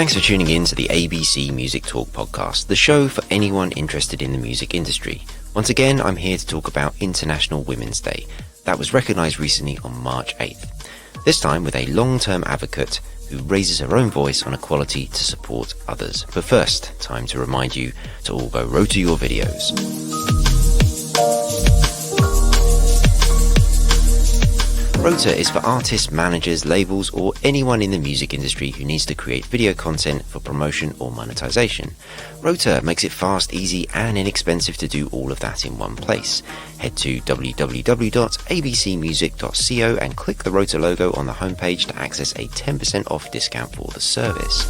Thanks for tuning in to the ABC Music Talk podcast, the show for anyone interested in the music industry. Once again, I'm here to talk about International Women's Day. That was recognised recently on March 8th. This time with a long-term advocate who raises her own voice on equality to support others. But first, time to remind you to all go rotor your videos. Rota is for artists, managers, labels, or anyone in the music industry who needs to create video content for promotion or monetization. Rota makes it fast, easy, and inexpensive to do all of that in one place. Head to www.abcmusic.co and click the Rota logo on the homepage to access a 10% off discount for the service.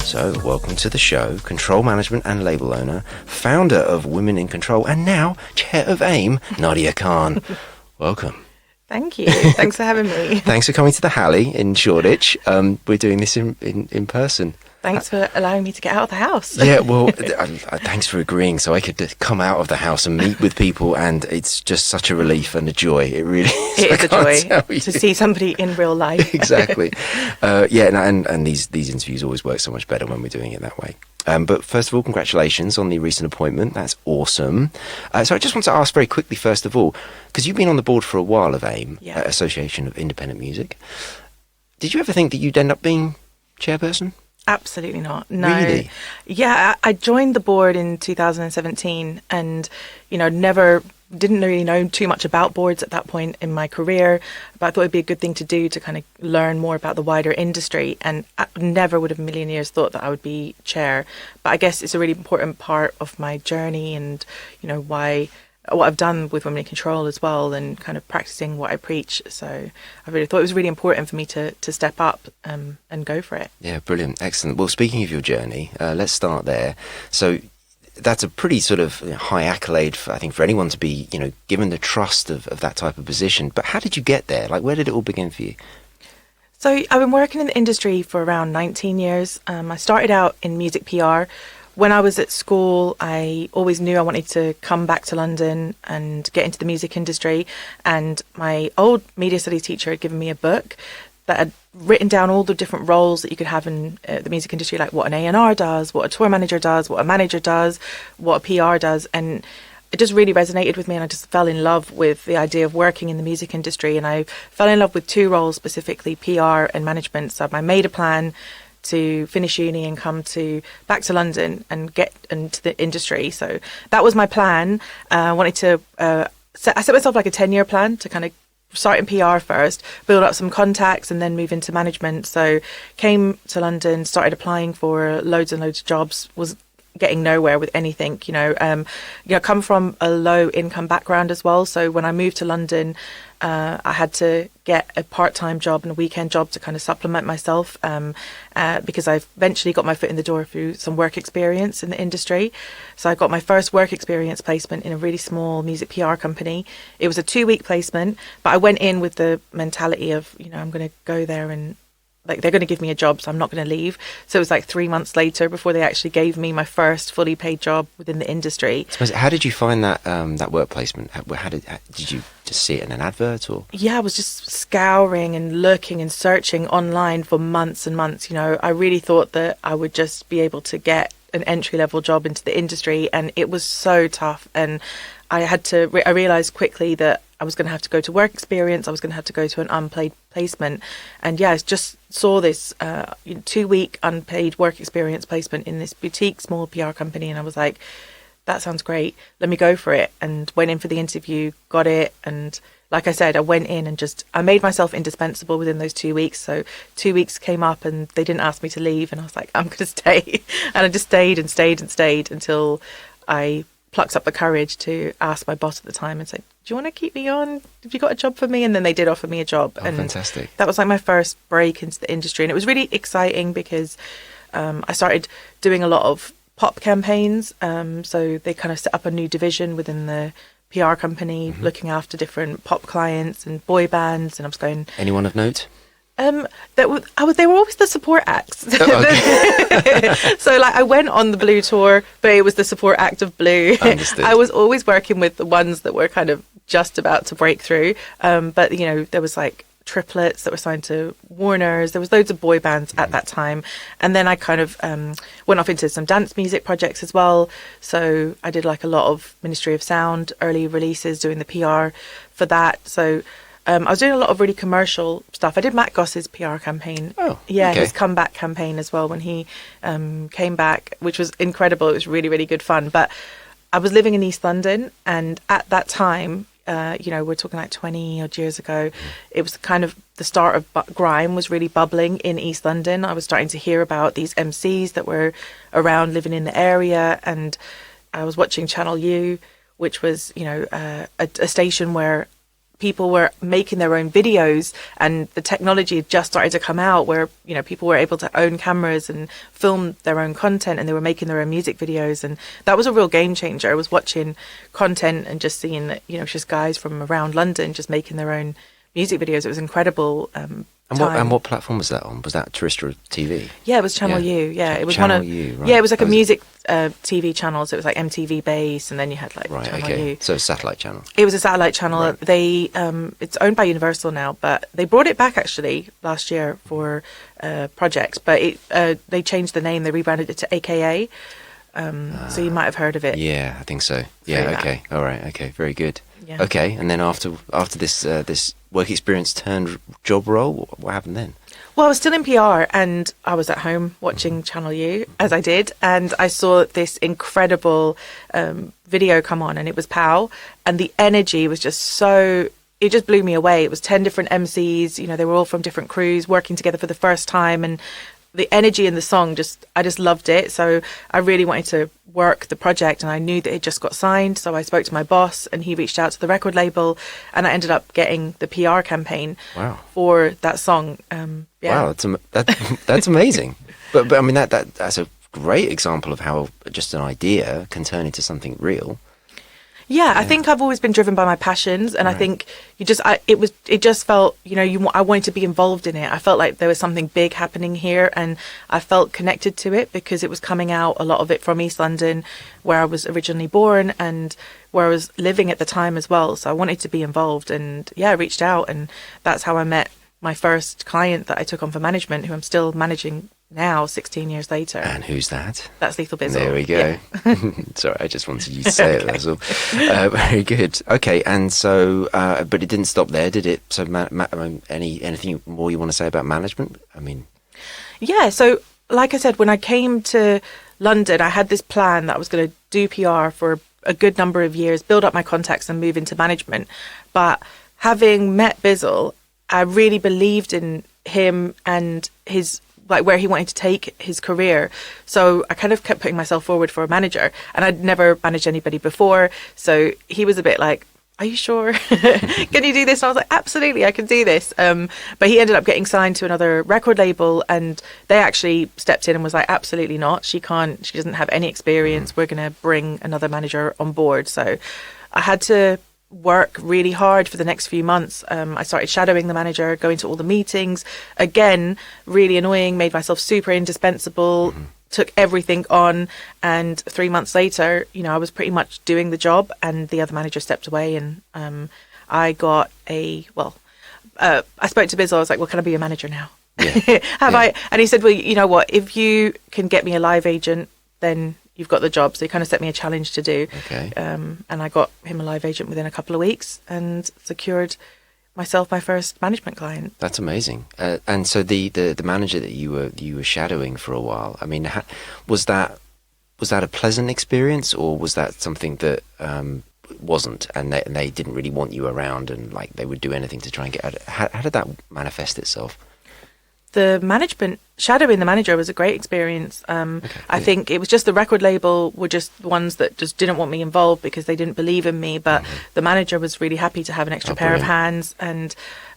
So, welcome to the show, control management and label owner, founder of Women in Control, and now chair of AIM, Nadia Khan. Welcome. Thank you. Thanks for having me. Thanks for coming to the Halley in Shoreditch. We're doing this in person. Thanks for allowing me to get out of the house. Yeah, well, thanks for agreeing so I could come out of the house and meet with people, and it's just such a relief and a joy. It really is. It is a joy to see somebody in real life. Exactly. And these interviews always work so much better when we're doing it that way. But first of all, congratulations on the recent appointment. That's awesome. So I just want to ask very quickly, first of all, because you've been on the board for a while of AIM, Association of Independent Music. Did you ever think that you'd end up being chairperson? Absolutely not. No. Really? Yeah, I joined the board in 2017 and, didn't really know too much about boards at that point in my career, but I thought it'd be a good thing to do to kind of learn more about the wider industry, and I never would have in a million years thought that I would be chair. But I guess it's a really important part of my journey and, what I've done with Women in Control as well, and kind of practicing what I preach. So I really thought it was really important for me to step up and go for it. Yeah, brilliant. Excellent. Well, speaking of your journey, let's start there. So that's a pretty sort of high accolade, for anyone to be, given the trust of that type of position. But how did you get there? Like, where did it all begin for you? So I've been working in the industry for around 19 years. I started out in music PR. When I was at school, I always knew I wanted to come back to London and get into the music industry. And my old media studies teacher had given me a book that had written down all the different roles that you could have in the music industry, like what an A&R does, what a tour manager does, what a manager does, what a PR does. And it just really resonated with me, and I just fell in love with the idea of working in the music industry. And I fell in love with two roles, specifically PR and management. So I made a plan to finish uni and come back to London and get into the industry. So that was my plan. I wanted to I set myself like a 10-year plan to kind of start in PR first, build up some contacts, and then move into management. So came to London, started applying for loads and loads of jobs, was getting nowhere with anything, come from a low income background as well. So when I moved to London, I had to get a part-time job and a weekend job to kind of supplement myself, because I eventually got my foot in the door through some work experience in the industry. So I got my first work experience placement in a really small music PR company. It was a 2-week placement, but I went in with the mentality of, I'm going to go there and they're going to give me a job, so I'm not going to leave. So it was like 3 months later before they actually gave me my first fully paid job within the industry. How did you find that work placement? Did you just see it in an advert, or? Yeah, I was just scouring and looking and searching online for months and months. I really thought that I would just be able to get an entry-level job into the industry, and it was so tough. And I realised quickly that I was going to have to go to work experience. I was going to have to go to an unpaid placement. And I just saw this 2-week unpaid work experience placement in this boutique small PR company. And I was like, that sounds great. Let me go for it. And went in for the interview, got it. And like I said, I went in and I made myself indispensable within those 2 weeks. So 2 weeks came up and they didn't ask me to leave. And I was like, I'm going to stay. And I just stayed and stayed and stayed until I plucked up the courage to ask my boss at the time and say, do you want to keep me on? Have you got a job for me? And then they did offer me a job. Oh, and fantastic. That was like my first break into the industry. And it was really exciting because I started doing a lot of pop campaigns. So they kind of set up a new division within the PR company, looking after different pop clients and boy bands. And I was going... Anyone of note? They were always the support acts. Okay. So like I went on the Blue tour, but it was the support act of Blue. Understood. I was always working with the ones that were kind of just about to break through. But you know, there was like triplets that were signed to Warner's. There was loads of boy bands at that time. And then I kind of went off into some dance music projects as well. So I did like a lot of Ministry of Sound early releases, doing the PR for that. So I was doing a lot of really commercial stuff. I did Matt Goss's PR campaign. Oh, yeah, okay. his comeback campaign as well when he came back, which was incredible. It was really, really good fun. But I was living in East London, and at that time, you know, we're talking like 20 odd years ago, it was kind of the start of grime was really bubbling in East London. I was starting to hear about these MCs that were around living in the area, and I was watching Channel U, which was, you know, a station where people were making their own videos, and the technology had just started to come out where, you know, people were able to own cameras and film their own content, and they were making their own music videos. And that was a real game changer. I was watching content and just seeing that, you know, just guys from around London just making their own music videos. It was incredible. And what platform was that on? Was that terrestrial TV? Yeah, it was Channel U. Yeah, it was Channel one of U, right. Yeah, it was like That a was music TV channel. So it was like MTV base, and then you had like Right, Channel okay. U. So a satellite channel. It was a satellite channel. Right. They it's owned by Universal now, but they brought it back actually last year for a project. But they changed the name. They rebranded it to AKA. So you might have heard of it. Yeah, I think so. Yeah, Through that. okay. All right, okay. Very good. Yeah. Okay, and then after this this work experience turned job role, what happened then? Well, I was still in PR, and I was at home watching Channel U, as I did, and I saw this incredible video come on, and it was POW, and the energy was just so... It just blew me away. It was 10 different MCs, you know, they were all from different crews working together for the first time, and the energy in the song, I just loved it. So I really wanted to work the project, and I knew that it just got signed. So I spoke to my boss, and he reached out to the record label, and I ended up getting the PR campaign for that song. Yeah. Wow, that's amazing. But I mean that's a great example of how just an idea can turn into something real. Yeah, I think I've always been driven by my passions, and I think it just felt, you know, I wanted to be involved in it. I felt like there was something big happening here, and I felt connected to it because it was coming out, a lot of it from East London, where I was originally born and where I was living at the time as well. So I wanted to be involved, and yeah, I reached out, and that's how I met my first client that I took on for management, who I'm still managing now 16 years later. And who's that? That's Lethal Bizzle. There we go. Yeah. Sorry, I just wanted you to say it, that's all. Very good. Okay, and so, but it didn't stop there, did it? So anything more you want to say about management? I mean... Yeah, so like I said, when I came to London, I had this plan that I was going to do PR for a good number of years, build up my contacts and move into management. But having met Bizzle, I really believed in him and his... like where he wanted to take his career. So I kind of kept putting myself forward for a manager, and I'd never managed anybody before. So he was a bit like, are you sure? Can you do this? And I was like, absolutely, I can do this. But he ended up getting signed to another record label, and they actually stepped in and was like, absolutely not. She doesn't have any experience. We're going to bring another manager on board. So I had to work really hard for the next few months. I started shadowing the manager, going to all the meetings. Again, really annoying, made myself super indispensable, took everything on. And 3 months later, you know, I was pretty much doing the job, and the other manager stepped away, and I got I spoke to Bizzle. I was like, well, can I be a manager now? Yeah. I? And he said, well, you know what, if you can get me a live agent, then you've got the job. So he kind of set me a challenge to do. Okay. And I got him a live agent within a couple of weeks and secured myself my first management client. That's amazing. And so the manager that you were shadowing for a while, I mean, was that a pleasant experience, or was that something that wasn't, and they didn't really want you around, and like they would do anything to try and get at it? How did that manifest itself? Shadowing the manager was a great experience. I think it was just the record label were just the ones that just didn't want me involved because they didn't believe in me. But the manager was really happy to have an extra pair of hands, and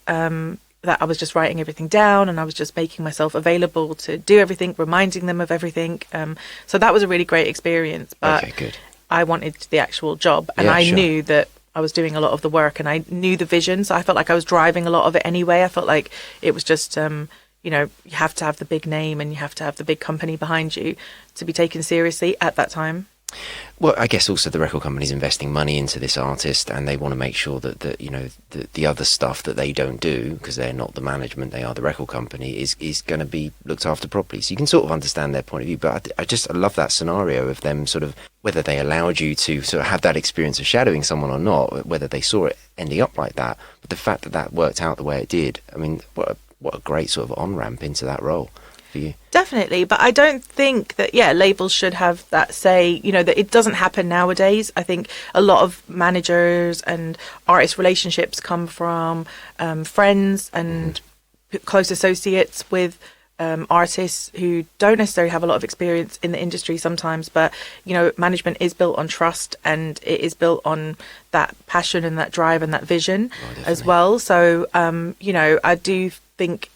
that I was just writing everything down, and I was just making myself available to do everything, reminding them of everything. So that was a really great experience. But Okay, good. I wanted the actual job, and I knew that I was doing a lot of the work and I knew the vision. So I felt like I was driving a lot of it anyway. I felt like it was just, you know, you have to have the big name and you have to have the big company behind you to be taken seriously at that time. Well, I guess also the record company's investing money into this artist, and they want to make sure that you know the other stuff that they don't do, because they're not the management, they are the record company, is going to be looked after properly. So you can sort of understand their point of view. But I love that scenario of them sort of, whether they allowed you to sort of have that experience of shadowing someone or not, whether they saw it ending up like that. But the fact that that worked out the way it did, I mean, what a great sort of on-ramp into that role for you. Definitely, but I don't think that, labels should have that say, you know, that it doesn't happen nowadays. I think a lot of managers and artist relationships come from friends and close associates with artists who don't necessarily have a lot of experience in the industry sometimes, but, you know, management is built on trust and it is built on that passion and that drive and that vision as well. So, you know, I do think,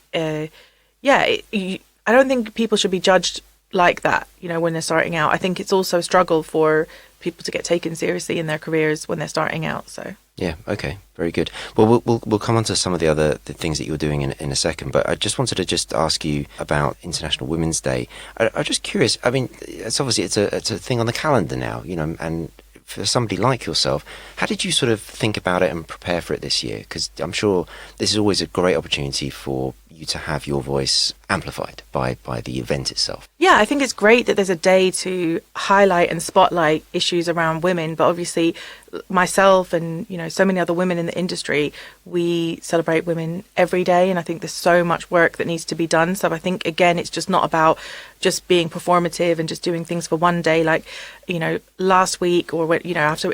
I don't think people should be judged like that, you know, when they're starting out. I think it's also a struggle for people to get taken seriously in their careers when they're starting out. So yeah, okay, very good. Well, we'll come on to some of the things that you're doing in a second, but I just wanted to just ask you about International Women's Day. I'm just curious. I mean, it's obviously it's a thing on the calendar now, you know, and for somebody like yourself, how did you sort of think about it and prepare for it this year? Because I'm sure this is always a great opportunity for you to have your voice amplified by the event itself. Yeah, I think it's great that there's a day to highlight and spotlight issues around women, but obviously myself and, you know, so many other women in the industry, we celebrate women every day, and I think there's so much work that needs to be done. So I think, again, it's just not about just being performative and just doing things for one day. Like, you know, last week or when, you know, after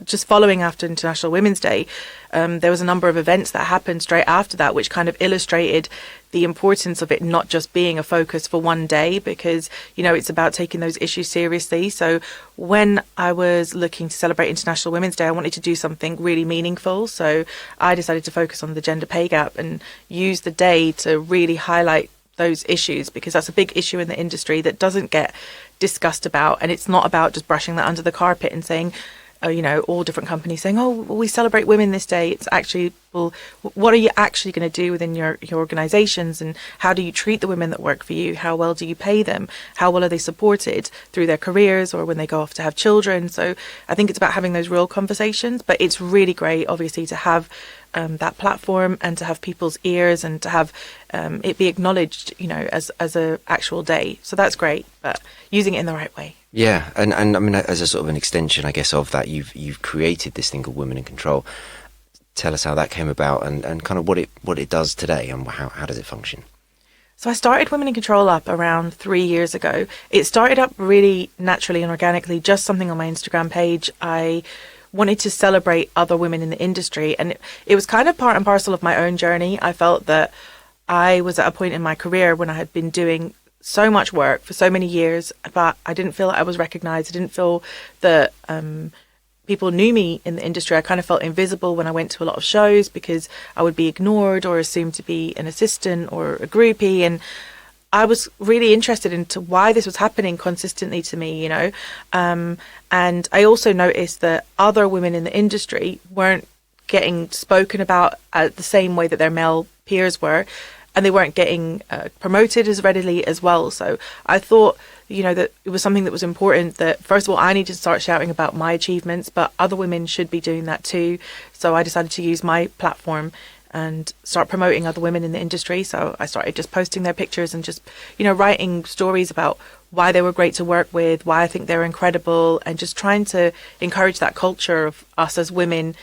just following after International Women's Day, there was a number of events that happened straight after that, which kind of illustrated the importance of it not just being a focus for one day, because, you know, it's about taking those issues seriously. So when I was looking to celebrate International Women's Day, I wanted to do something really meaningful. So I decided to focus on the gender pay gap and use the day to really highlight those issues, because that's a big issue in the industry that doesn't get discussed about. And it's not about just brushing that under the carpet and saying, you know, all different companies saying, oh, well, we celebrate women this day. It's actually, well, what are you actually going to do within your organizations, and how do you treat the women that work for you? How well do you pay them? How well are they supported through their careers or when they go off to have children? So I think it's about having those real conversations, but it's really great, obviously, to have that platform and to have people's ears and to have it be acknowledged, you know, as a actual day. So that's great, but using it in the right way. Yeah, and I mean, as a sort of an extension, I guess, of that, you've created this thing called Women in Control. Tell us how that came about and kind of what it does today and how does it function? So I started Women in Control up around 3 years ago. It started up really naturally and organically, just something on my Instagram page. I wanted to celebrate other women in the industry, and it was kind of part and parcel of my own journey. I felt that I was at a point in my career when I had been doing so much work for so many years, but I didn't feel like I was recognized. I didn't feel that people knew me in the industry. I kind of felt invisible when I went to a lot of shows because I would be ignored or assumed to be an assistant or a groupie. And I was really interested into why this was happening consistently to me, you know. And I also noticed that other women in the industry weren't getting spoken about the same way that their male peers were. And they weren't getting promoted as readily as well. So I thought, you know, that it was something that was important, that first of all, I needed to start shouting about my achievements, but other women should be doing that too. So I decided to use my platform and start promoting other women in the industry. So I started just posting their pictures and just, you know, writing stories about why they were great to work with, why I think they're incredible, and just trying to encourage that culture of us as women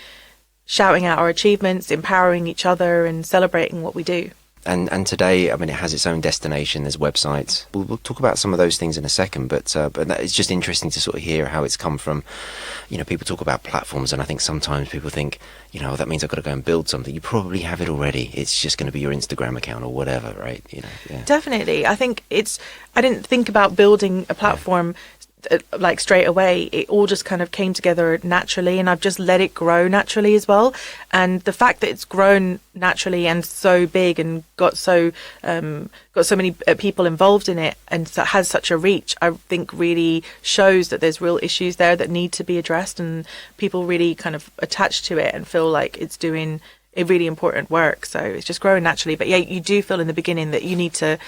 shouting out our achievements, empowering each other and celebrating what we do. And today, I mean, it has its own destination. There's websites. We'll talk about some of those things in a second, but that, it's just interesting to sort of hear how it's come from. You know, people talk about platforms, and I think sometimes people think, you know, that means I've got to go and build something. You probably have it already. It's just going to be your Instagram account or whatever, right? You know, yeah. Definitely. I think I didn't think about building a platform like straight away. It all just kind of came together naturally, and I've just let it grow naturally as well. And the fact that it's grown naturally and so big and got so many people involved in it, and has such a reach, I think really shows that there's real issues there that need to be addressed, and people really kind of attach to it and feel like it's doing a really important work. So it's just growing naturally. But yeah, you do feel in the beginning that you need to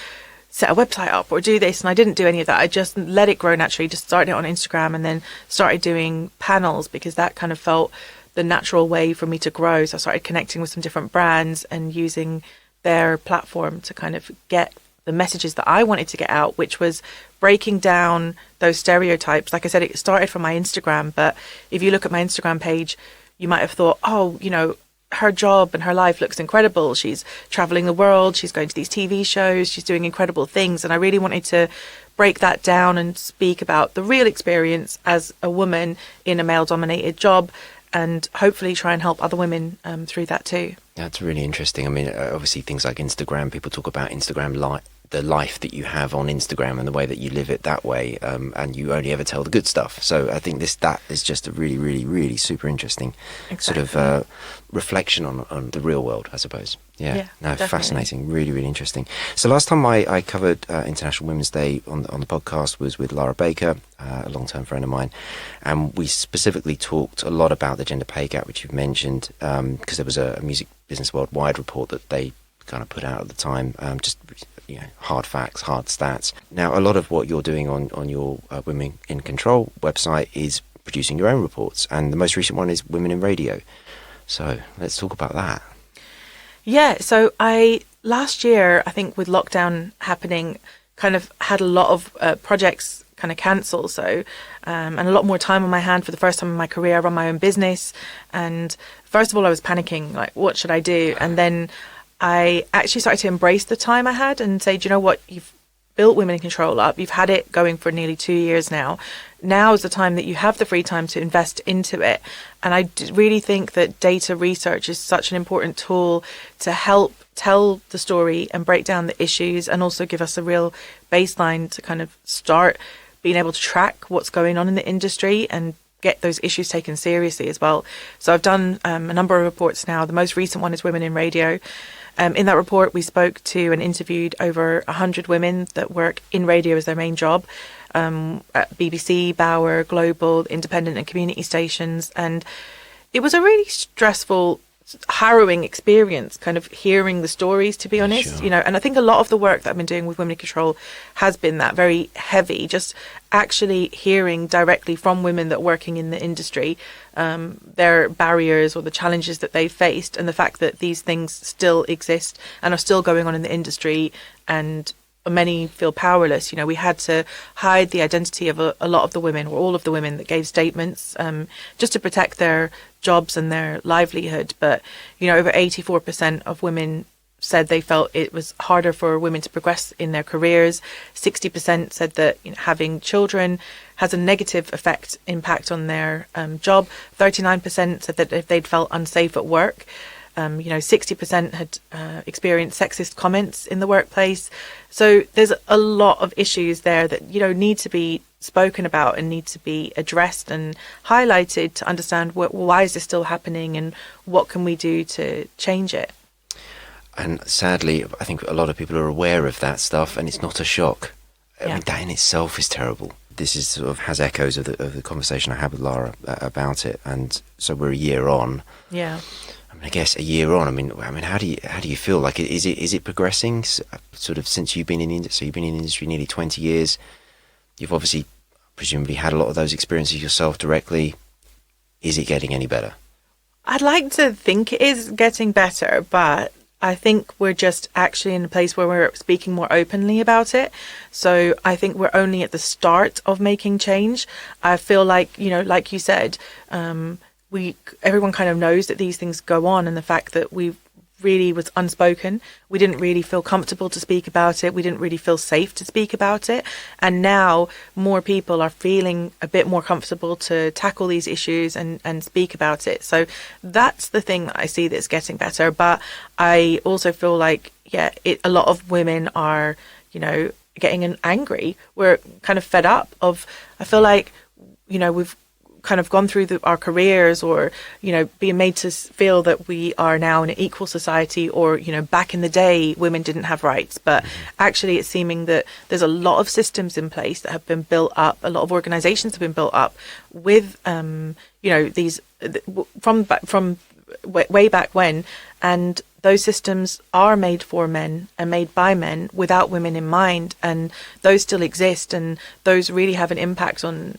set a website up or do this, and I didn't do any of that. I just let it grow naturally, just started it on Instagram and then started doing panels, because that kind of felt the natural way for me to grow. So I started connecting with some different brands and using their platform to kind of get the messages that I wanted to get out, which was breaking down those stereotypes. Like I said, it started from my Instagram, but if you look at my Instagram page, you might have thought, oh, you know, her job and her life looks incredible. She's traveling the world. She's going to these TV shows. She's doing incredible things. And I really wanted to break that down and speak about the real experience as a woman in a male-dominated job, and hopefully try and help other women through that too. That's really interesting. I mean, obviously things like Instagram, people talk about Instagram the life that you have on Instagram and the way that you live it that way, and you only ever tell the good stuff. So I think that is just a really, really, really super interesting sort of reflection on the real world, I suppose. Yeah, no, definitely. Fascinating, really, really interesting. So last time I covered International Women's Day on the podcast was with Lara Baker, a long-term friend of mine, and we specifically talked a lot about the gender pay gap, which you've mentioned, because there was a Music Business Worldwide report that they kind of put out at the time, just hard facts, hard stats. Now, a lot of what you're doing on your Women in Control website is producing your own reports, and the most recent one is Women in Radio. So let's talk about that. Yeah, so last year, I think with lockdown happening, kind of had a lot of projects kind of cancel. So, and a lot more time on my hand for the first time in my career. I run my own business. And first of all, I was panicking, like, what should I do? And then I actually started to embrace the time I had and say, do you know what? You've built Women in Control up. You've had it going for nearly 2 years now. Now is the time that you have the free time to invest into it. And I really think that data research is such an important tool to help tell the story and break down the issues, and also give us a real baseline to kind of start being able to track what's going on in the industry and get those issues taken seriously as well. So I've done a number of reports now. The most recent one is Women in Radio. In that report, we spoke to and interviewed over 100 women that work in radio as their main job, at BBC, Bauer, Global, independent and community stations. And it was a really stressful, harrowing experience, kind of hearing the stories, to be honest. Sure. And I think a lot of the work that I've been doing with Women in Control has been that very heavy, just actually hearing directly from women that are working in the industry, their barriers or the challenges that they faced, and the fact that these things still exist and are still going on in the industry, and many feel powerless. We had to hide the identity of a lot of the women, or all of the women that gave statements, just to protect their jobs and their livelihood. But over 84% of women said they felt it was harder for women to progress in their careers. 60% said that having children has a negative impact on their job. 39% said that if they'd felt unsafe at work. 60% had experienced sexist comments in the workplace. So there's a lot of issues there that need to be spoken about and need to be addressed and highlighted to understand why is this still happening and what can we do to change it. And sadly, I think a lot of people are aware of that stuff, and it's not a shock. I mean, that in itself is terrible. This is sort of has echoes of the conversation I had with Lara about it, and so we're a year on. Yeah. I guess a year on. I mean, how do you feel? Like, is it progressing? Sort of since you've been in the industry, so you've been in the industry nearly 20 years. You've obviously, presumably, had a lot of those experiences yourself directly. Is it getting any better? I'd like to think it is getting better, but I think we're just actually in a place where we're speaking more openly about it. So I think we're only at the start of making change. I feel like, like you said, everyone kind of knows that these things go on, and the fact that we really was unspoken. We didn't really feel comfortable to speak about it. We didn't really feel safe to speak about it. And now more people are feeling a bit more comfortable to tackle these issues and speak about it. So that's the thing that I see that's getting better. But I also feel like, a lot of women are, getting angry. We're kind of fed up of, I feel like, we've kind of gone through our careers, or being made to feel that we are now in an equal society, or back in the day women didn't have rights, but actually it's seeming that there's a lot of systems in place that have been built up, a lot of organizations have been built up with these from way back when, and those systems are made for men and made by men without women in mind, and those still exist, and those really have an impact on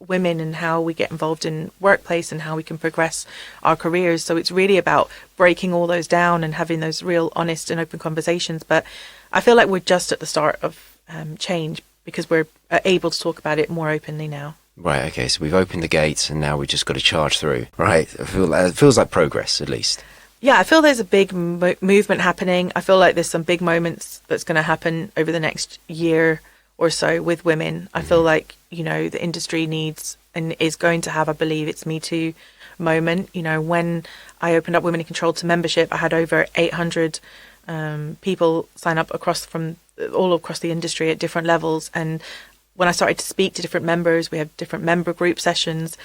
women and how we get involved in workplace and how we can progress our careers. So it's really about breaking all those down and having those real honest and open conversations. But I feel like we're just at the start of change, because we're able to talk about it more openly now. Right, okay, so we've opened the gates and now we've just got to charge through, right? It feels like progress, at least. Yeah, I feel there's a big movement happening. I feel like there's some big moments that's going to happen over the next year or so with women. I feel like, the industry needs and is going to have, I believe, its Me Too moment. When I opened up Women in Control to membership, I had over 800 people sign up all across the industry at different levels. And when I started to speak to different members, we have different member group sessions.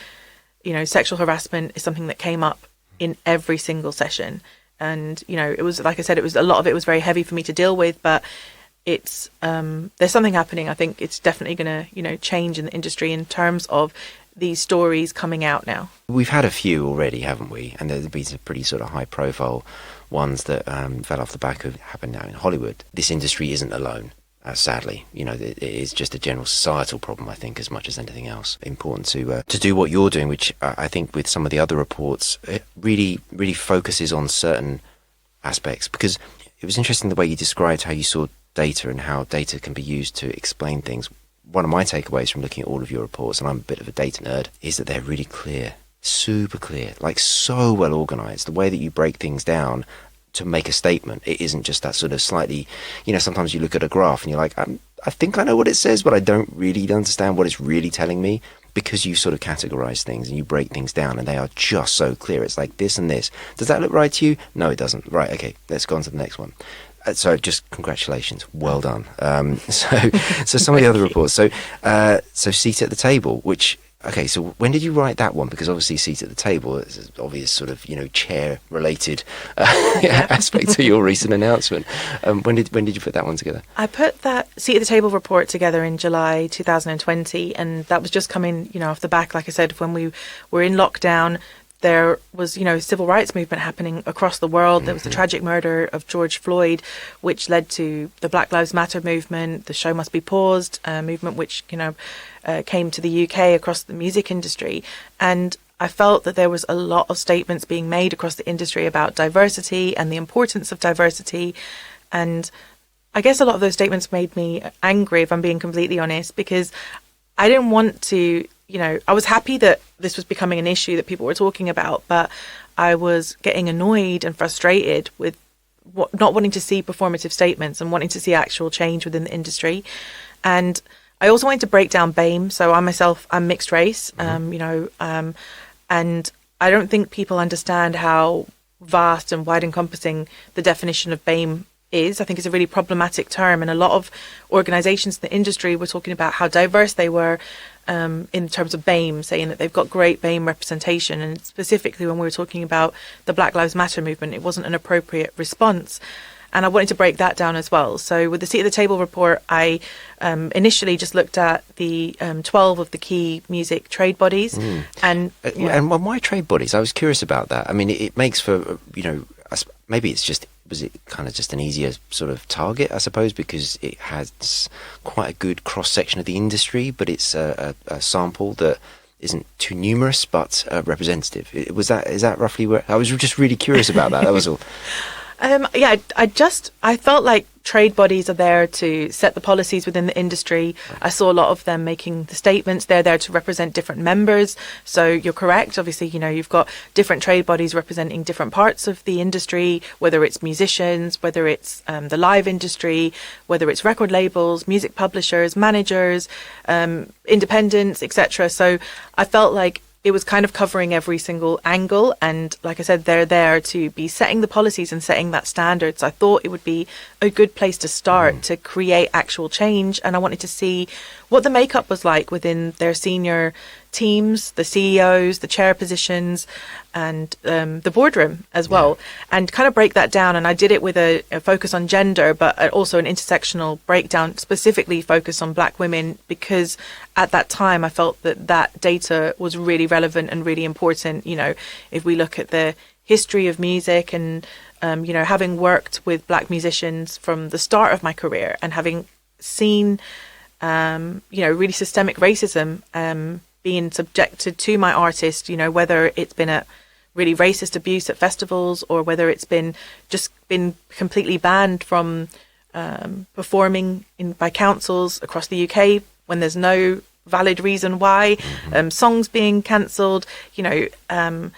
Sexual harassment is something that came up in every single session. And, it was, like I said, a lot of it was very heavy for me to deal with, but it's, there's something happening. I think it's definitely going to, change in the industry in terms of these stories coming out now. We've had a few already, haven't we? And there's been some pretty sort of high profile ones that fell off the back of happened now in Hollywood. This industry isn't alone. Sadly, it is just a general societal problem, I think, as much as anything else. Important to do what you're doing, which I think with some of the other reports, it really focuses on certain aspects. Because it was interesting the way you described how you saw data and how data can be used to explain things. One of my takeaways from looking at all of your reports, and I'm a bit of a data nerd, is that they're really clear, super clear, like so well organized. The way that you break things down to make a statement, it isn't just that sort of slightly, sometimes you look at a graph and you're like, I think I know what it says, but I don't really understand what it's really telling me, because you sort of categorize things and you break things down and they are just so clear. It's like this and this. Does that look right to you? No, it doesn't. Right, okay, let's go on to the next one. So just congratulations, well done. So some of the other reports. So Seat at the Table, which, okay, so when did you write that one? Because obviously Seat at the Table is an obvious sort of, chair-related aspect to your recent announcement. When did you put that one together? I put that Seat at the Table report together in July 2020, and that was just coming, off the back, like I said, when we were in lockdown. There was, civil rights movement happening across the world. There was the tragic murder of George Floyd, which led to the Black Lives Matter movement, the Show Must Be Paused movement, which, came to the UK across the music industry. And I felt that there was a lot of statements being made across the industry about diversity and the importance of diversity. And I guess a lot of those statements made me angry, if I'm being completely honest, because I didn't want to, I was happy that this was becoming an issue that people were talking about, but I was getting annoyed and frustrated with not wanting to see performative statements and wanting to see actual change within the industry. And I also wanted to break down BAME. So I'm mixed race, and I don't think people understand how vast and wide encompassing the definition of BAME is. I think it's a really problematic term, and a lot of organizations in the industry were talking about how diverse they were in terms of BAME, saying that they've got great BAME representation. And specifically when we were talking about the Black Lives Matter movement, it wasn't an appropriate response. And I wanted to break that down as well. So with the Seat at the Table report, I initially just looked at the 12 of the key music trade bodies. And why trade bodies? I was curious about that. I mean, it makes for, maybe was it kind of just an easier sort of target, I suppose, because it has quite a good cross-section of the industry, but it's a sample that isn't too numerous, but representative. Is that roughly where... I was just really curious about that, that was all. I felt like trade bodies are there to set the policies within the industry. I saw a lot of them making the statements. They're there to represent different members. So you're correct. Obviously, you've got different trade bodies representing different parts of the industry, whether it's musicians, whether it's the live industry, whether it's record labels, music publishers, managers, independents, etc. So I felt like it was kind of covering every single angle. And like I said, they're there to be setting the policies and setting that standard. So I thought it would be a good place to start to create actual change. And I wanted to see what the makeup was like within their senior teams, the CEOs, the chair positions, and the boardroom as well, and kind of break that down. And I did it with a focus on gender, but also an intersectional breakdown, specifically focused on Black women, because at that time I felt that that data was really relevant and really important. You know, if we look at the history of music and, you know, having worked with Black musicians from the start of my career and having seen, you know, really systemic racism being subjected to my artist, you know, whether it's been a really racist abuse at festivals or whether it's been completely banned from performing by councils across the UK when there's no valid reason why, songs being cancelled, you know,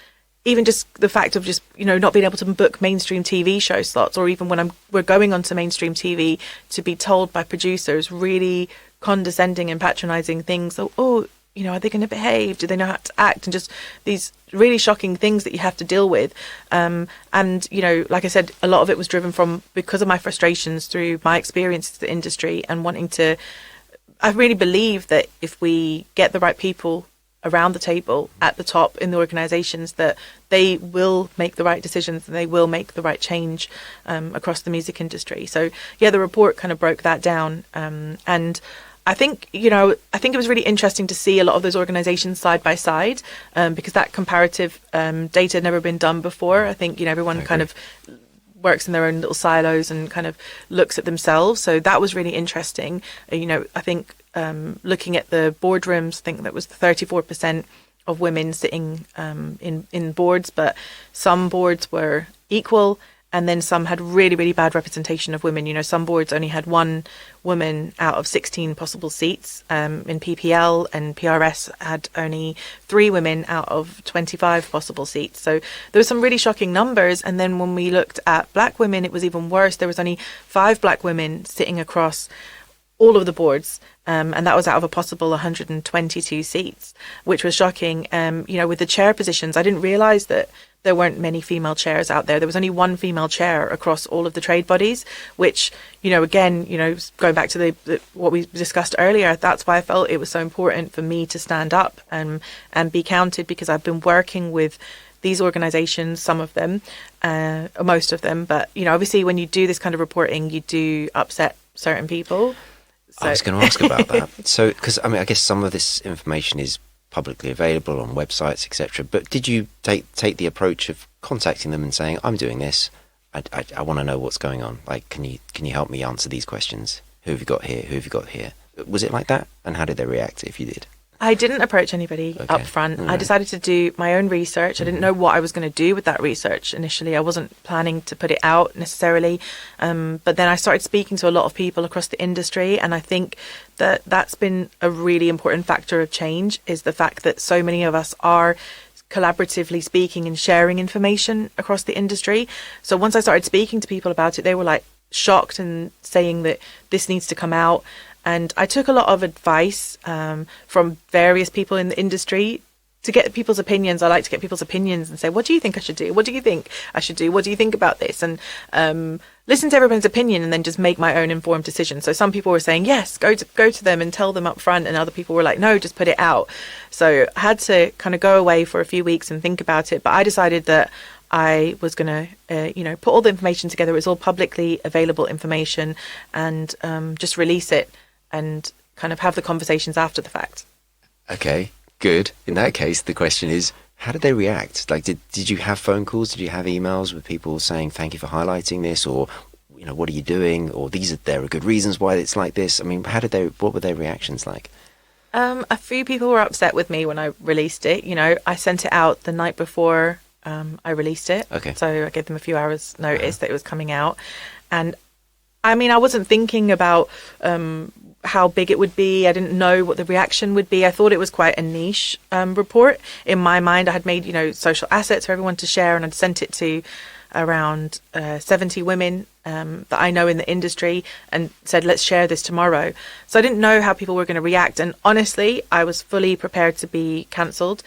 even just the fact of just, you know, not being able to book mainstream TV show slots, or even when we're going onto mainstream TV, to be told by producers really condescending and patronizing things. Oh, you know, are they going to behave? Do they know how to act? And just these really shocking things that you have to deal with. And, you know, like I said, a lot of it was driven from because of my frustrations through my experience in the industry and wanting to, I really believe that if we get the right people around the table at the top in the organizations, that they will make the right decisions and they will make the right change across the music industry. So yeah, the report kind of broke that down. And I think, you know, I think it was really interesting to see a lot of those organizations side by side, because that comparative data had never been done before. I think, you know, everyone kind of works in their own little silos and kind of looks at themselves. So that was really interesting. You know, I think looking at the boardrooms, I think that was 34% of women sitting in boards, but some boards were equal. And then some had really, really bad representation of women. You know, some boards only had one woman out of 16 possible seats. In PPL and PRS had only 3 women out of 25 possible seats. So there were some really shocking numbers. And then when we looked at Black women, it was even worse. There was only 5 Black women sitting across all of the boards. And that was out of a possible 122 seats, which was shocking. You know, with the chair positions, I didn't realise that there weren't many female chairs out there. There was only one female chair across all of the trade bodies, which, you know, again, you know, going back to the what we discussed earlier, that's why I felt it was so important for me to stand up and be counted, because I've been working with these organizations, some of them, most of them. But, you know, obviously when you do this kind of reporting, you do upset certain people. So. I was going to ask about that. So, because I mean, I guess some of this information is publicly available on websites, etc. But did you take the approach of contacting them and saying, "I'm doing this. I want to know what's going on. Like, can you help me answer these questions? Who have you got here? Who have you got here?" Was it like that? And how did they react if you did? I didn't approach anybody up front. I decided to do my own research. I didn't know what I was going to do with that research initially. I wasn't planning to put it out necessarily. But then I started speaking to a lot of people across the industry. And I think that that's been a really important factor of change, is the fact that so many of us are collaboratively speaking and sharing information across the industry. So once I started speaking to people about it, they were like shocked and saying that this needs to come out. And I took a lot of advice from various people in the industry to get people's opinions. I like to get people's opinions and say, what do you think I should do? What do you think I should do? What do you think about this? And listen to everyone's opinion and then just make my own informed decision. So some people were saying, yes, go to them and tell them up front. And other people were like, no, just put it out. So I had to kind of go away for a few weeks and think about it. But I decided that I was going to, put all the information together. It was all publicly available information, and just release it and kind of have the conversations after the fact. Okay, good. In that case, the question is, how did they react? Like, did you have phone calls? Did you have emails with people saying, thank you for highlighting this? Or, you know, what are you doing? Or there are good reasons why it's like this. I mean, what were their reactions like? A few people were upset with me when I released it. You know, I sent it out the night before I released it. Okay. So I gave them a few hours notice that it was coming out. And I mean, I wasn't thinking about how big it would be. I didn't know what the reaction would be. I thought it was quite a niche report. In my mind, I had made, social assets for everyone to share, and I'd sent it to around 70 women that I know in the industry and said, let's share this tomorrow. So I didn't know how people were going to react. And honestly, I was fully prepared to be cancelled.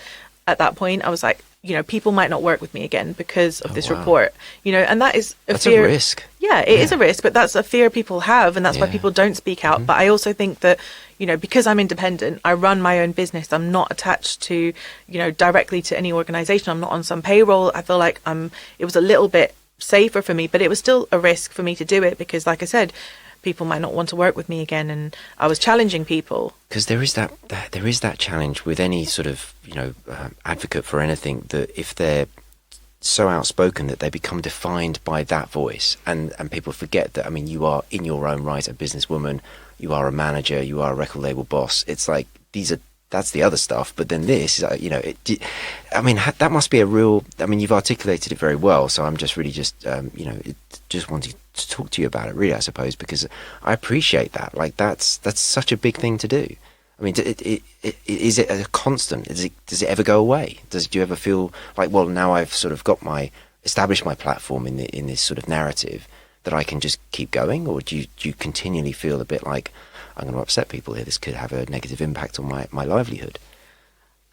at that point. I was like, people might not work with me again because of this wow. report, and that is That's fear. a risk. Yeah, it is a risk, but that's a fear people have, and that's why people don't speak out. But I also think that, because I'm independent, I run my own business. I'm not attached to, directly to any organization. I'm not on some payroll. I feel like it was a little bit safer for me, but it was still a risk for me to do it because, like I said, people might not want to work with me again, and I was challenging people. Because there is that challenge with any sort of advocate for anything, that if they're so outspoken that they become defined by that voice, and people forget that, I mean, you are in your own right a businesswoman, you are a manager, you are a record label boss. It's like that's the other stuff, but then this, that must be a real. I mean, you've articulated it very well, so I'm just really just wanting to talk to you about it, really, I suppose, because I appreciate that. Like that's such a big thing to do. I mean, is it a constant? Does it ever go away? Do you ever feel like, well, now I've sort of established my platform in this sort of narrative, that I can just keep going, or do you continually feel a bit like, I'm going to upset people here, this could have a negative impact on my livelihood?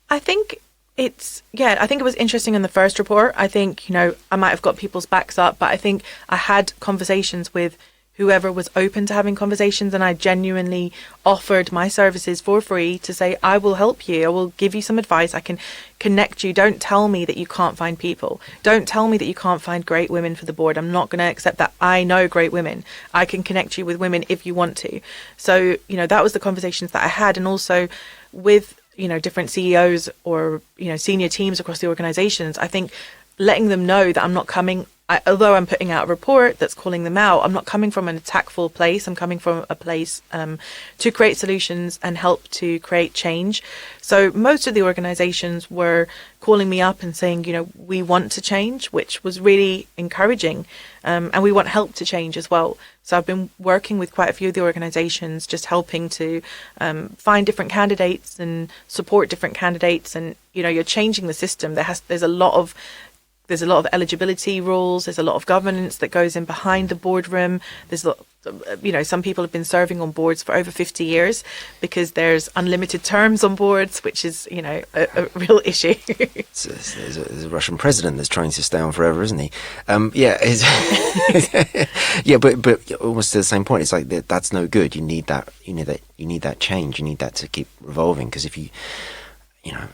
I think I think it was interesting in the first report. I think, I might have got people's backs up, but I think I had conversations with whoever was open to having conversations, and I genuinely offered my services for free to say, I will help you, I will give you some advice, I can connect you. Don't tell me that you can't find people. Don't tell me that you can't find great women for the board. I'm not going to accept that. I know great women. I can connect you with women if you want to. So, that was the conversations that I had, and also with different CEOs or senior teams across the organizations. I think letting them know that I'm not coming, although I'm putting out a report that's calling them out, I'm not coming from an attackful place. I'm coming from a place to create solutions and help to create change. So most of the organizations were calling me up and saying, we want to change, which was really encouraging. And we want help to change as well. So I've been working with quite a few of the organizations, just helping to find different candidates and support different candidates. And, you're changing the system. There's a lot of eligibility rules. There's a lot of governance that goes in behind the boardroom. There's some people have been serving on boards for over 50 years because there's unlimited terms on boards, which is, a real issue. There's a Russian president that's trying to stay on forever, isn't he? But almost to the same point. It's like that's no good. You need that. You need that change. You need that to keep revolving. Because if you,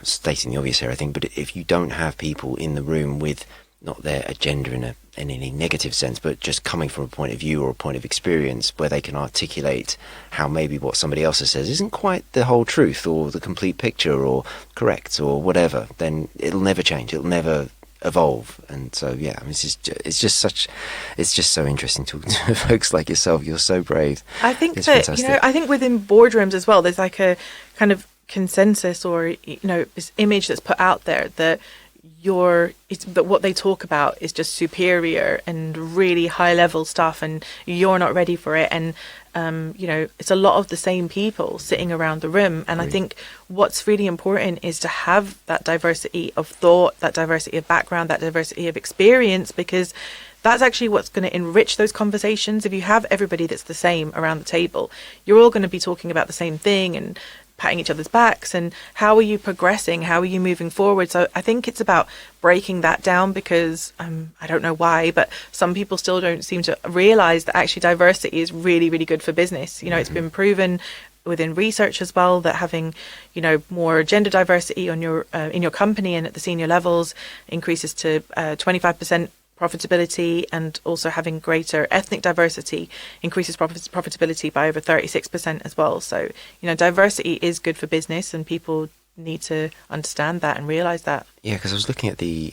stating the obvious here, I think, but if you don't have people in the room with not their agenda in any negative sense, but just coming from a point of view or a point of experience where they can articulate how maybe what somebody else says isn't quite the whole truth or the complete picture or correct or whatever, then it'll never change. It'll never evolve. And so, yeah, I mean, it's just so interesting talking to folks like yourself. You're so brave. I think it's that, fantastic. I think within boardrooms as well, there's like a kind of consensus or, this image that's put out there that what they talk about is just superior and really high level stuff, and you're not ready for it. And it's a lot of the same people sitting around the room. And I think what's really important is to have that diversity of thought, that diversity of background, that diversity of experience, because that's actually what's going to enrich those conversations. If you have everybody that's the same around the table, you're all going to be talking about the same thing and patting each other's backs, and how are you progressing, how are you moving forward. So I think it's about breaking that down, because I don't know why, but some people still don't seem to realize that actually diversity is really, really good for business. It's been proven within research as well that having more gender diversity on your in your company and at the senior levels increases to 25% profitability, and also having greater ethnic diversity increases profitability by over 36% as well. So, diversity is good for business, and people need to understand that and realize that. Yeah, because I was looking at the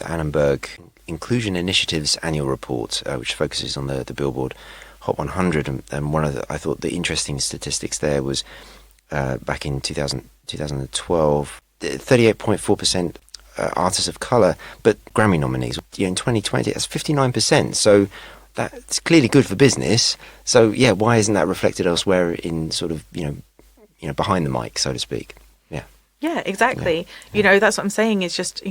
Annenberg Inclusion Initiative's annual report, which focuses on the Billboard Hot 100, and I thought the interesting statistics there was back in 2012, 38.4% artists of colour, but Grammy nominees. In 2020, that's 59%. So that's clearly good for business. So yeah, why isn't that reflected elsewhere in sort of behind the mic, so to speak? Yeah, exactly. Yeah. That's what I'm saying. It's just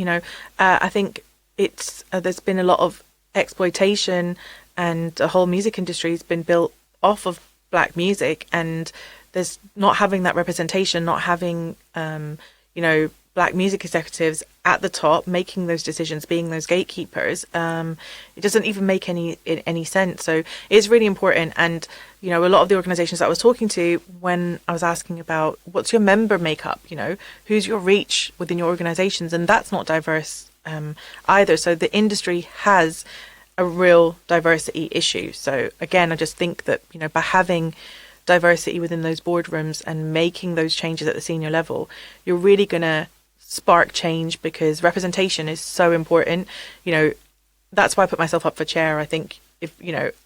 I think it's there's been a lot of exploitation, and the whole music industry has been built off of black music, and there's not having that representation, not having black music executives at the top making those decisions, being those gatekeepers, it doesn't even make any sense. So it's really important. And a lot of the organizations that I was talking to, when I was asking about what's your member makeup, who's your reach within your organizations, and that's not diverse either. So the industry has a real diversity issue. So again, I just think that by having diversity within those boardrooms and making those changes at the senior level, you're really going to spark change, because representation is so important. That's why I put myself up for chair. I think if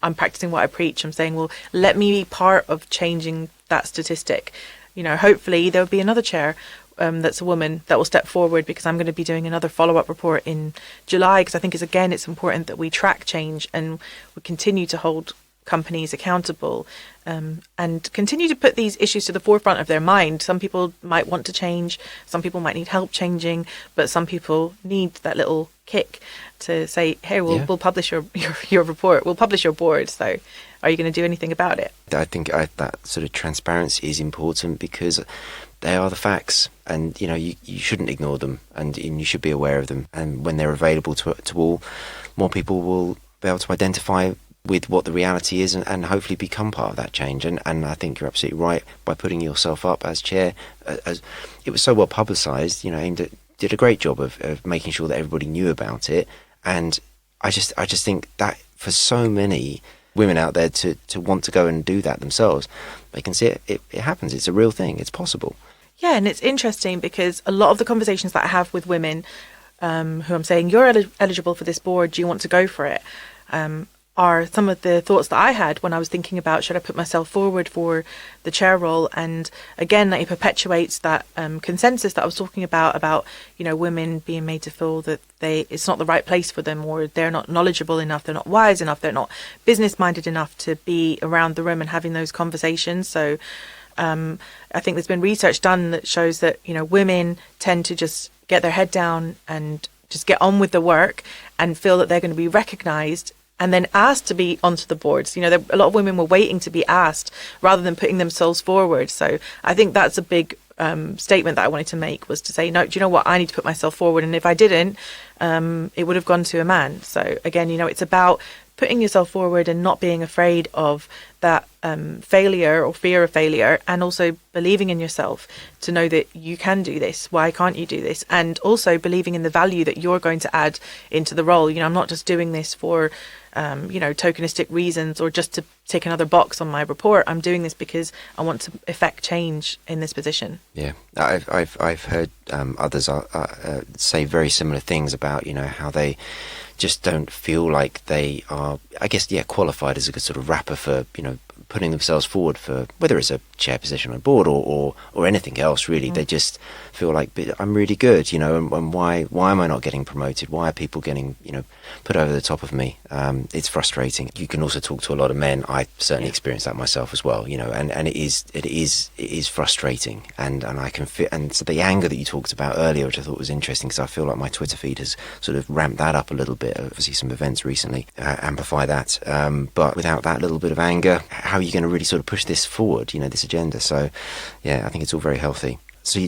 I'm practicing what I preach, I'm saying, well, let me be part of changing that statistic. Hopefully there'll be another chair that's a woman that will step forward, because I'm going to be doing another follow-up report in July, because I think it's important that we track change and we continue to hold companies accountable, and continue to put these issues to the forefront of their mind. Some people might want to change, some people might need help changing, but some people need that little kick to say, hey, we'll publish your report, we'll publish your board, so are you going to do anything about it? I think that sort of transparency is important, because they are the facts, and you shouldn't ignore them, and you should be aware of them, and when they're available to all, more people will be able to identify with what the reality is, and hopefully become part of that change. And I think you're absolutely right by putting yourself up as chair. As it was so well publicised, AIM did a great job of making sure that everybody knew about it. And I just think that for so many women out there to want to go and do that themselves, they can see it happens. It's a real thing. It's possible. Yeah, and it's interesting because a lot of the conversations that I have with women who I'm saying, you're eligible for this board, do you want to go for it? Are some of the thoughts that I had when I was thinking about, should I put myself forward for the chair role? And again, that it perpetuates that consensus that I was talking about women being made to feel that it's not the right place for them, or they're not knowledgeable enough, they're not wise enough, they're not business minded enough to be around the room and having those conversations. So I think there's been research done that shows that women tend to just get their head down and just get on with the work and feel that they're going to be recognised and then asked to be onto the boards. A lot of women were waiting to be asked rather than putting themselves forward. So I think that's a big statement that I wanted to make, was to say, no, do you know what? I need to put myself forward. And if I didn't, it would have gone to a man. So again, it's about putting yourself forward and not being afraid of that failure or fear of failure, and also believing in yourself to know that you can do this. Why can't you do this? And also believing in the value that you're going to add into the role. I'm not just doing this for tokenistic reasons or just to tick another box on my report. I'm doing this because I want to effect change in this position. Yeah, I've heard others say very similar things about how they just don't feel like they are, qualified as a good sort of rapper for putting themselves forward for whether it's a chair position on a board or anything else really. They just feel like, I'm really good, and why am I not getting promoted? Why are people getting put over the top of me? It's frustrating. You can also talk to a lot of men. I certainly experienced that myself as well, and it is frustrating, and I can feel, and so the anger that you talked about earlier, which I thought was interesting, because I feel like my Twitter feed has sort of ramped that up a little bit. Obviously some events recently amplify that, but without that little bit of anger, how are you going to really sort of push this forward, this agenda? So yeah, I think it's all very healthy. So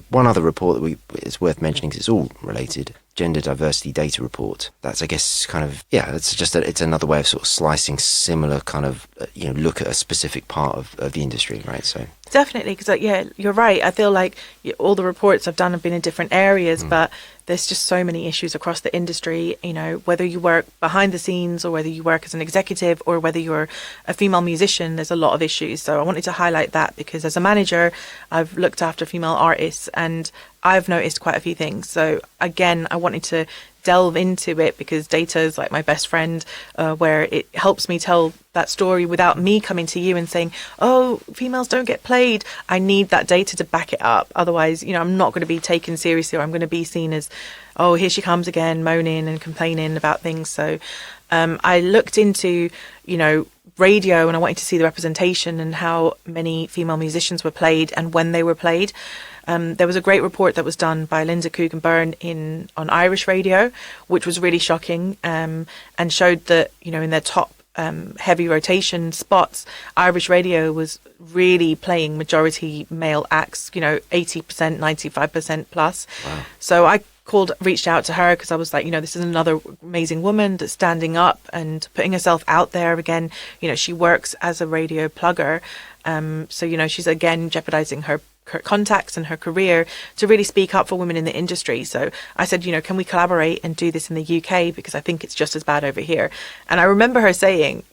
one other report that it's worth mentioning, because it's all related, Gender Diversity Data Report. That's, I guess, kind of, it's just it's another way of sort of slicing similar kind of, look at a specific part of the industry, right? So definitely, because you're right. I feel like all the reports I've done have been in different areas, but there's just so many issues across the industry, whether you work behind the scenes or whether you work as an executive or whether you're a female musician, there's a lot of issues. So I wanted to highlight that, because as a manager, I've looked after female artists and I've noticed quite a few things. So again, I wanted to delve into it because data is like my best friend, where it helps me tell that story without me coming to you and saying, oh, females don't get played. I need that data to back it up. Otherwise, I'm not going to be taken seriously, or I'm going to be seen as, oh, here she comes again, moaning and complaining about things. So I looked into, radio, and I wanted to see the representation and how many female musicians were played and when they were played. There was a great report that was done by Linda Coogan-Byrne on Irish radio, which was really shocking, and showed that, in their top heavy rotation spots, Irish radio was really playing majority male acts, 80%, 95% plus. Wow. So I reached out to her because I was like, this is another amazing woman that's standing up and putting herself out there again. She works as a radio plugger. So, she's again jeopardizing her contacts and her career to really speak up for women in the industry. So I said, can we collaborate and do this in the UK? Because I think it's just as bad over here. And I remember her saying,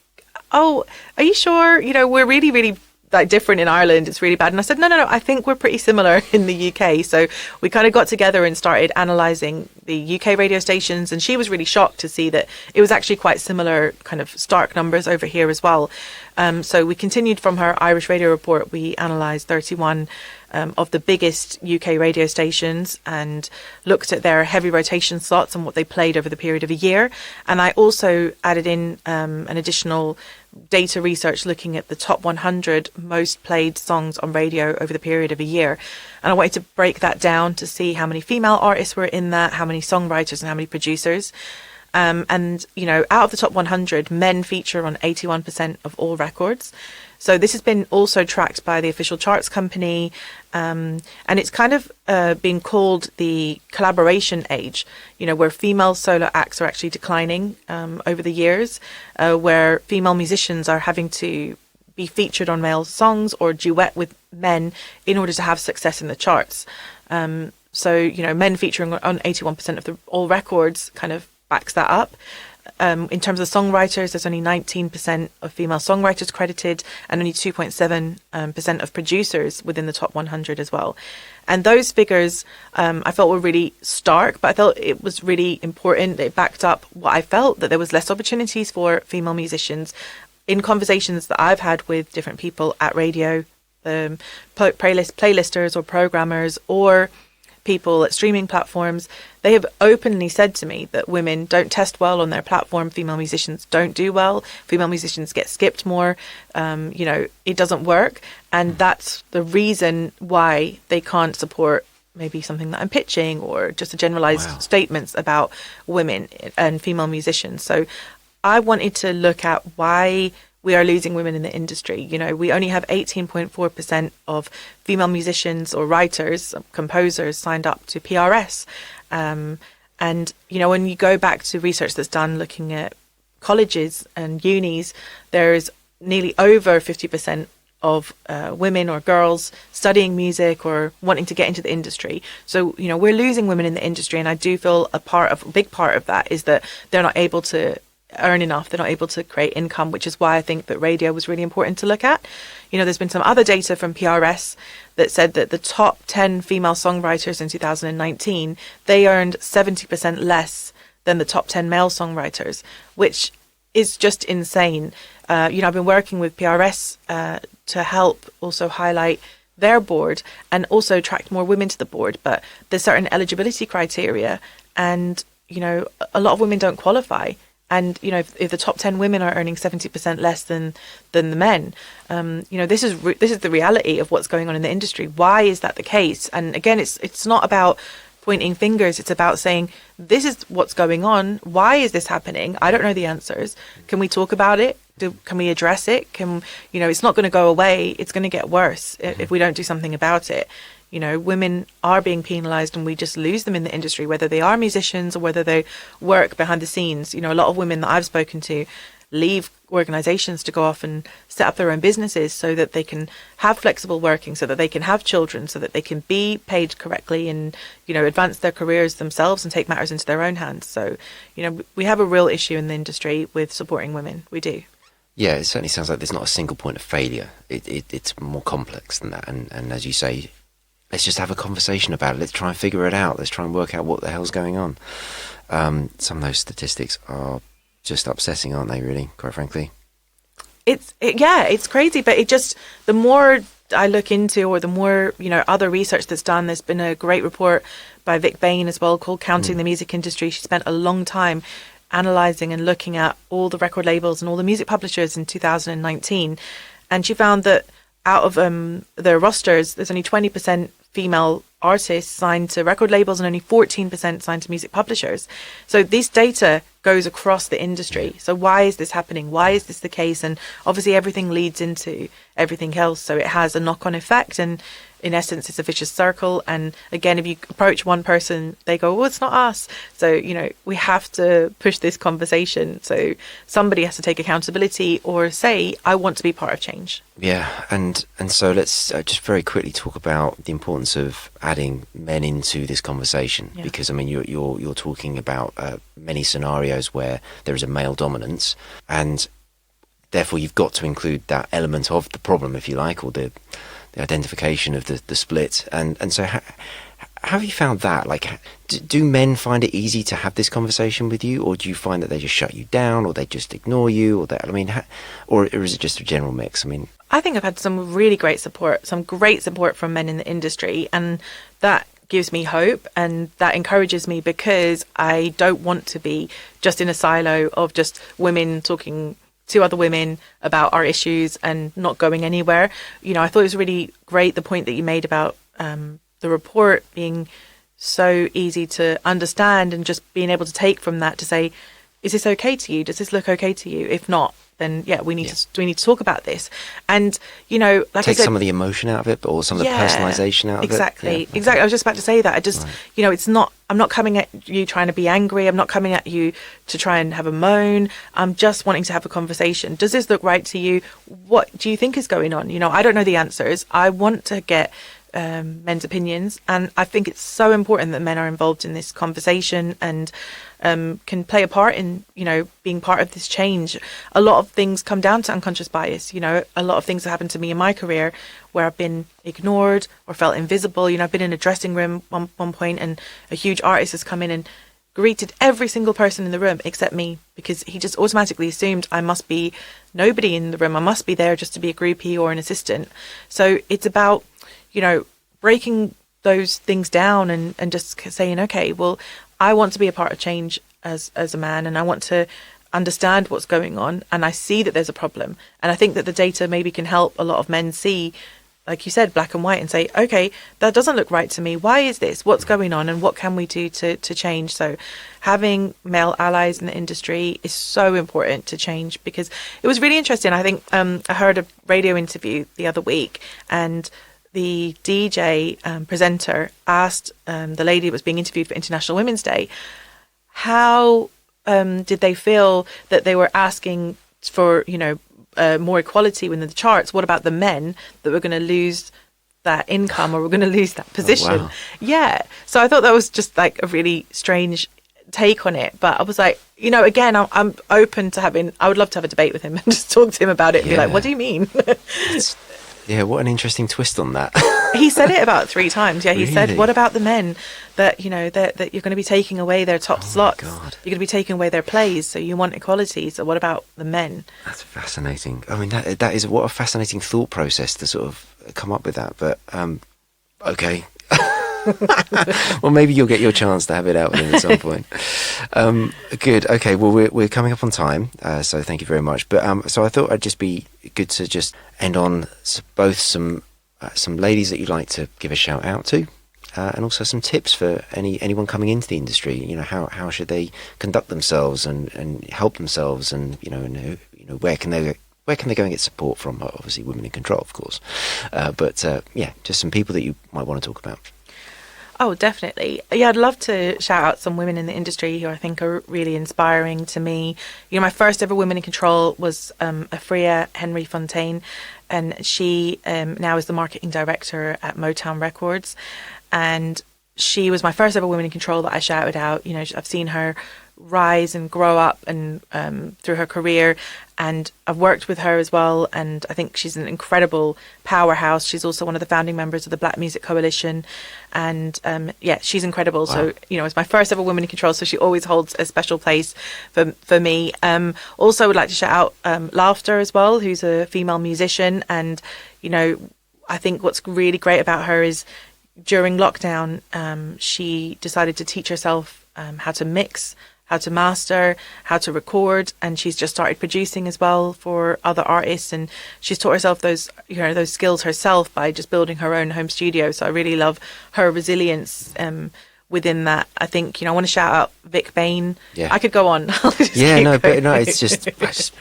oh, are you sure? We're really, really like different in Ireland. It's really bad. And I said, no, I think we're pretty similar in the UK. So we kind of got together and started analysing the UK radio stations. And she was really shocked to see that it was actually quite similar kind of stark numbers over here as well. So we continued from her Irish radio report. We analysed 31 of the biggest UK radio stations and looked at their heavy rotation slots and what they played over the period of a year. And I also added in an additional data research looking at the top 100 most played songs on radio over the period of a year. And I wanted to break that down to see how many female artists were in that, how many songwriters and how many producers. And, out of the top 100, men feature on 81% of all records. So this has been also tracked by the official charts company. And it's kind of been called the collaboration age, where female solo acts are actually declining over the years, where female musicians are having to be featured on male songs or duet with men in order to have success in the charts. So, men featuring on 81% of all records kind of backs that up. In terms of songwriters, there's only 19% of female songwriters credited and only 2.7% of producers within the top 100 as well. And those figures I felt were really stark, but I felt it was really important. It backed up what I felt, that there was less opportunities for female musicians. In conversations that I've had with different people at radio, playlisters or programmers or people at streaming platforms, they have openly said to me that women don't test well on their platform. Female musicians don't do well. Female musicians get skipped more. It doesn't work. And that's the reason why they can't support maybe something that I'm pitching or just a generalized statements about women and female musicians. So I wanted to look at why we are losing women in the industry. We only have 18.4% of female musicians or writers, composers signed up to PRS. And, when you go back to research that's done looking at colleges and unis, there's nearly over 50% of women or girls studying music or wanting to get into the industry. So, we're losing women in the industry. And I do feel a big part of that is that they're not able to earn enough. They're not able to create income, which is why I think that radio was really important to look at. There's been some other data from PRS that said that the top 10 female songwriters in 2019, they earned 70% less than the top 10 male songwriters, which is just insane. I've been working with PRS to help also highlight their board and also attract more women to the board, but there's certain eligibility criteria and, a lot of women don't qualify. And, if the top 10 women are earning 70% less than the men, this is the reality of what's going on in the industry. Why is that the case? And again, it's not about pointing fingers. It's about saying, this is what's going on. Why is this happening? I don't know the answers. Can we talk about it? Can we address it? It's not going to go away. It's going to get worse if we don't do something about it. Women are being penalised and we just lose them in the industry, whether they are musicians or whether they work behind the scenes. A lot of women that I've spoken to leave organisations to go off and set up their own businesses so that they can have flexible working, so that they can have children, so that they can be paid correctly and, advance their careers themselves and take matters into their own hands. So, we have a real issue in the industry with supporting women. We do. Yeah, it certainly sounds like there's not a single point of failure. It's more complex than that. And as you say, let's just have a conversation about it. Let's try and figure it out. Let's try and work out what the hell's going on. Some of those statistics are just upsetting, aren't they, really, quite frankly? It's crazy. But the more I look into, or the more, other research that's done, there's been a great report by Vic Bain as well called Counting the Music Industry. She spent a long time analysing and looking at all the record labels and all the music publishers in 2019. And she found that out of their rosters, there's only 20% female artists signed to record labels and only 14% signed to music publishers. So this data goes across the industry. So why is this happening? Why is this the case? And obviously everything leads into everything else. So it has a knock-on effect, and in essence, it's a vicious circle. And again, if you approach one person, they go, well, it's not us. So, we have to push this conversation. So somebody has to take accountability or say, I want to be part of change. Yeah. And so let's just very quickly talk about the importance of adding men into this conversation, because, I mean, you're talking about many scenarios where there is a male dominance, and therefore you've got to include that element of the problem, if you like, or the identification of the split. And so how have you found that? Like, do men find it easy to have this conversation with you, or do you find that they just shut you down, or they just ignore you, or that, I mean, or is it just a general mix? I mean, I think I've had some really great support from men in the industry, and that gives me hope and that encourages me, because I don't want to be just in a silo of just women talking to other women about our issues and not going anywhere. I thought it was really great, the point that you made about the report being so easy to understand, and just being able to take from that to say, is this okay to you? Does this look okay to you? If not, then we need to talk about this. And like take I said, some of the emotion out of it, but also some of the personalization out of it. Exactly. I was just about to say that. I just it's not, I'm not coming at you trying to be angry. I'm not coming at you to try and have a moan. I'm just wanting to have a conversation. Does this look right to you? What do you think is going on? I don't know the answers. I want to get men's opinions, and I think it's so important that men are involved in this conversation and can play a part in being part of this change. A lot of things come down to unconscious bias. A lot of things that happened to me in my career where I've been ignored or felt invisible. I've been in a dressing room one point, and a huge artist has come in and greeted every single person in the room except me, because he just automatically assumed I must be nobody in the room. I must be there just to be a groupie or an assistant. So it's about breaking those things down and just saying, okay, well, I want to be a part of change as a man, and I want to understand what's going on, and I see that there's a problem. And I think that the data maybe can help a lot of men see, like you said, black and white, and say, okay, that doesn't look right to me. Why is this? What's going on? And what can we do to change? So having male allies in the industry is so important to change, because it was really interesting. I think I heard a radio interview the other week, and the DJ presenter asked the lady who was being interviewed for International Women's Day, how did they feel that they were asking for, more equality within the charts? What about the men that were going to lose that income, or were going to lose that position? Oh, wow. Yeah. So I thought that was just like a really strange take on it. But I was like, again, I'm open to I would love to have a debate with him and just talk to him about it and be like, what do you mean? Yeah, what an interesting twist on that. He said it about 3 times. Yeah, he Really? said, what about the men that, that you're going to be taking away their top slots? God. You're going to be taking away their plays. So you want equality. So what about the men? That's fascinating. I mean, that is what a fascinating thought process to sort of come up with that. But, okay. Well, maybe you'll get your chance to have it out with him at some point. Good. Okay. Well, we're coming up on time, so thank you very much. But so I thought it'd just be good to just end on both some ladies that you'd like to give a shout out to, and also some tips for anyone coming into the industry. How should they conduct themselves and help themselves, and where can they go and get support from? Obviously, Women in Control, of course. But just some people that you might want to talk about. Oh, definitely. Yeah, I'd love to shout out some women in the industry who I think are really inspiring to me. My first ever Women in Control was Afria Henry Fontaine, and she now is the marketing director at Motown Records. And she was my first ever Women in Control that I shouted out. I've seen her rise and grow up and through her career, and I've worked with her as well, and I think she's an incredible powerhouse. She's also one of the founding members of the Black Music Coalition, and she's incredible. Wow. So it's my first ever Women in Control, so she always holds a special place for me. Also would like to shout out Laughter as well, who's a female musician, and I think what's really great about her is during lockdown she decided to teach herself how to mix, how to master, how to record, and she's just started producing as well for other artists, and she's taught herself those skills herself by just building her own home studio. So I really love her resilience within that. I think, I want to shout out Vic Bain. Yeah. I could go on. It's just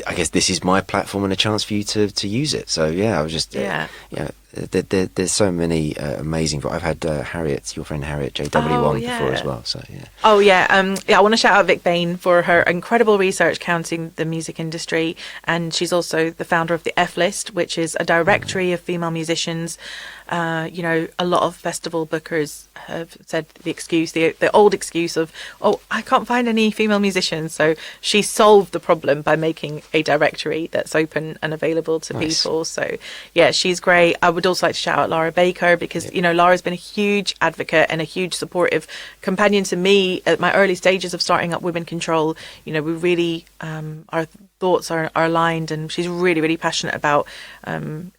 I guess this is my platform and a chance for you to use it. So I was just there's so many amazing. I've had Harriet, your friend Harriet JW on before as well. So I want to shout out Vic Bain for her incredible research counting the music industry, and she's also the founder of the F List, which is a directory of female musicians. A lot of festival bookers have said the old excuse of, I can't find any female musicians. So she solved the problem by making a directory that's open and available to people. So she's great. I would also like to shout out Laura Baker, because Laura's been a huge advocate and a huge supportive companion to me at my early stages of starting up Women Control. We really our thoughts are aligned, and she's really, really passionate about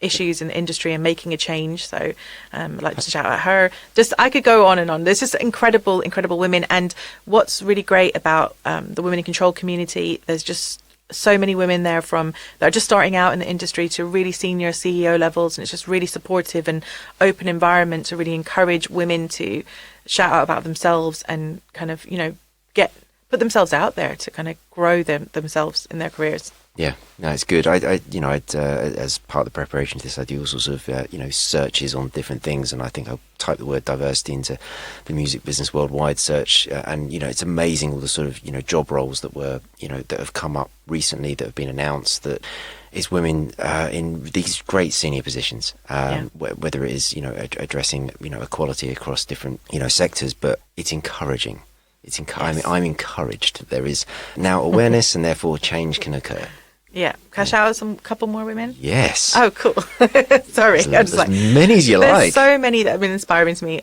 issues in the industry and making a change. So I'd like to shout out her. I could go on and on. There's just incredible women, and what's really great about the Women in Control community, there's just so many women there that are just starting out in the industry to really senior CEO levels, and it's just really supportive and open environment to really encourage women to shout out about themselves and kind of put themselves out there to kind of grow themselves in their careers. Yeah, no, it's good. I'd as part of the preparation for this, I do all sorts of searches on different things, and I think I'll type the word diversity into the music business worldwide search, and it's amazing all the sort of job roles that were that have come up recently, that have been announced, that is women in these great senior positions, whether it is addressing equality across different sectors, but it's encouraging. I'm encouraged. There is now awareness, and therefore change can occur. Yeah. Can I shout out couple more women? Yes. Oh, cool. Sorry. There's as many as you like. There's so many that have been inspiring to me.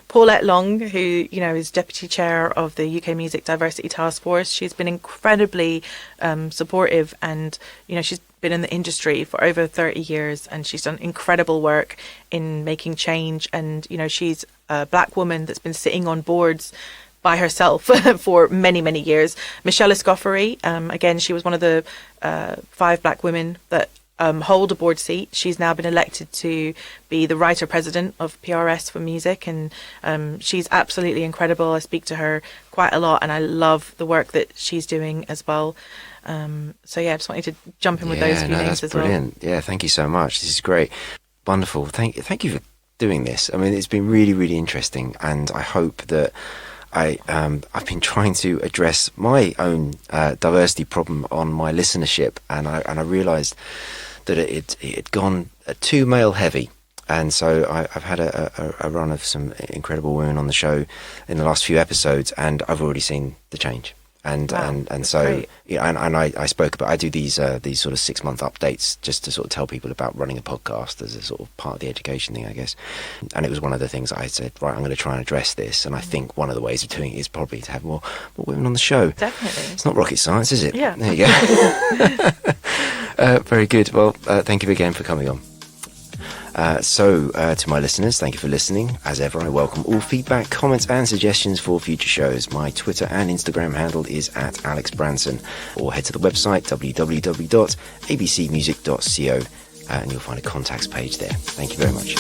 Paulette Long, who, is Deputy Chair of the UK Music Diversity Task Force. She's been incredibly supportive, and, she's been in the industry for over 30 years, and she's done incredible work in making change. And, she's a black woman that's been sitting on boards by herself for many, many years. Michelle Escoffery, again, she was one of the 5 black women that hold a board seat. She's now been elected to be the writer-president of PRS for music, and she's absolutely incredible. I speak to her quite a lot, and I love the work that she's doing as well. I just wanted to jump in with those few names as brilliant. Well. Yeah, thank you so much. This is great. Wonderful. Thank you for doing this. I mean, it's been really, really interesting, and I hope that I've been trying to address my own diversity problem on my listenership, and I realised that it had gone too male heavy, and so I've had a run of some incredible women on the show in the last few episodes, and I've already seen the change. And so I spoke about, I do these sort of 6-month updates just to sort of tell people about running a podcast as a sort of part of the education thing, I guess. And it was one of the things I said, right, I'm going to try and address this. And I think one of the ways of doing it is probably to have more women on the show. Definitely. It's not rocket science, is it? Yeah. There you go. Very good. Well, thank you again for coming on. To my listeners, thank you for listening. As ever, I welcome all feedback, comments and suggestions for future shows. My Twitter and Instagram handle is @AlexBranson, or head to the website www.abcmusic.co and you'll find a contacts page there. Thank you very much.